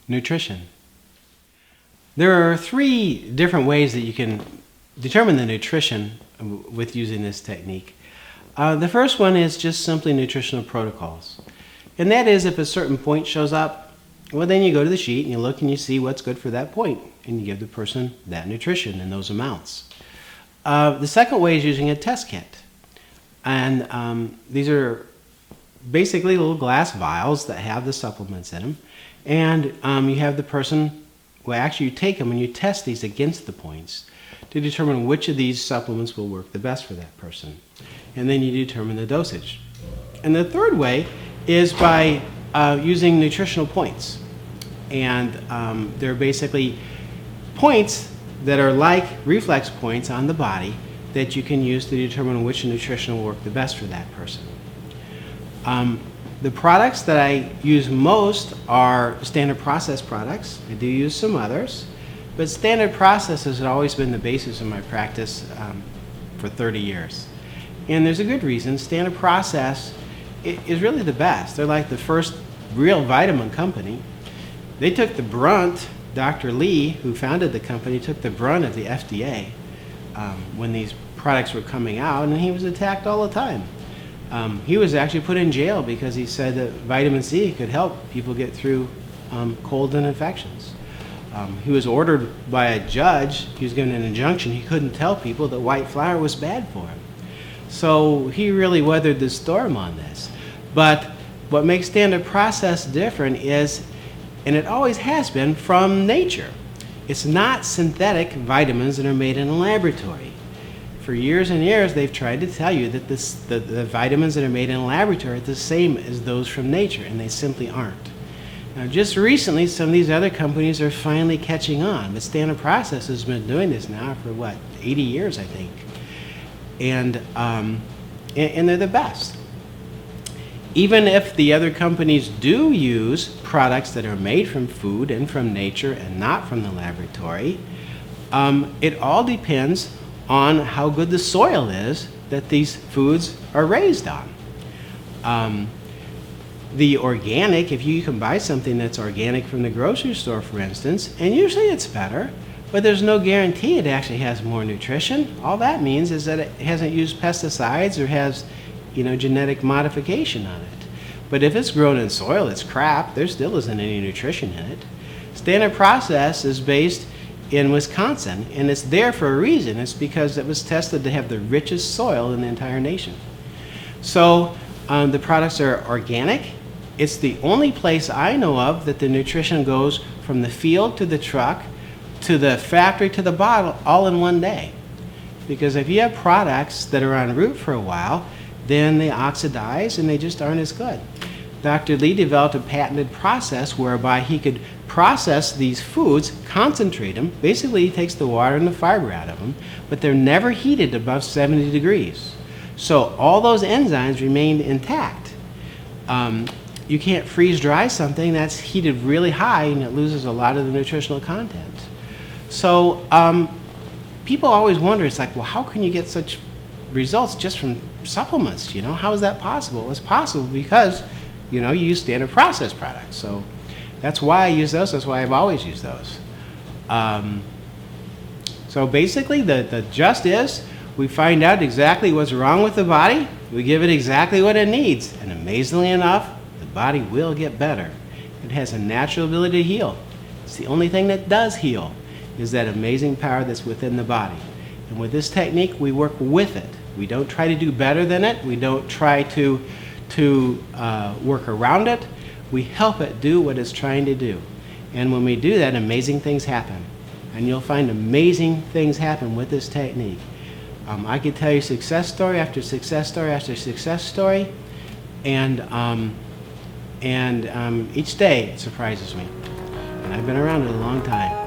Nutrition. There are 3 different ways that you can determine the nutrition with using this technique. The first one is just simply nutritional protocols. And that is, if a certain point shows up, well, then you go to the sheet and you look and you see what's good for that point, and you give the person that nutrition in those amounts. The second way is using a test kit. And these are basically little glass vials that have the supplements in them. And you have the person, well, actually you take them and you test these against the points to determine which of these supplements will work the best for that person. And then you determine the dosage. And the third way is by using nutritional points. And they're basically points that are like reflex points on the body that you can use to determine which nutrition will work the best for that person. The products that I use most are standard process products. I do use some others, but standard process has always been the basis of my practice for 30 years. And there's a good reason. Standard process is really the best. They're like the first real vitamin company. They took the brunt. Dr. Lee, who founded the company, took the brunt of the FDA when these products were coming out, and he was attacked all the time. He was actually put in jail because he said that vitamin C could help people get through colds and infections. He was ordered by a judge. He was given an injunction. He couldn't tell people that white flour was bad for him. So he really weathered the storm on this. But what makes standard process different is, and it always has been, from nature. It's not synthetic vitamins that are made in a laboratory. For years and years, they've tried to tell you that the vitamins that are made in a laboratory are the same as those from nature, and they simply aren't. Now, just recently, some of these other companies are finally catching on, but Standard Process has been doing this now for, 80 years, I think. And they're the best. Even if the other companies do use products that are made from food and from nature and not from the laboratory, it all depends on how good the soil is that these foods are raised on. The organic, if you can buy something that's organic from the grocery store, for instance, and usually it's better, but there's no guarantee it actually has more nutrition. All that means is that it hasn't used pesticides or has, genetic modification on it. But if it's grown in soil, it's crap. There still isn't any nutrition in it. Standard Process is based in Wisconsin, and it's there for a reason. It's because it was tested to have the richest soil in the entire nation. So the products are organic. It's the only place I know of that the nutrition goes from the field to the truck to the factory to the bottle all in one day. Because if you have products that are en route for a while, then they oxidize and they just aren't as good. Dr. Lee developed a patented process whereby he could process these foods, concentrate them. Basically, he takes the water and the fiber out of them, but they're never heated above 70 degrees. So all those enzymes remain intact. You can't freeze dry something that's heated really high and it loses a lot of the nutritional content. So people always wonder, it's like, well, how can you get such results just from supplements? How is that possible? Well, it's possible because you use Standard Process products. So that's why I use those. That's why I've always used those. So basically, the gist is we find out exactly what's wrong with the body. We give it exactly what it needs. And amazingly enough, the body will get better. It has a natural ability to heal. It's the only thing that does heal, is that amazing power that's within the body. And with this technique, we work with it. We don't try to do better than it. We don't try to work around it. We help it do what it's trying to do. And when we do that, amazing things happen. And you'll find amazing things happen with this technique. I could tell you success story after success story after success story, and each day it surprises me. And I've been around it a long time.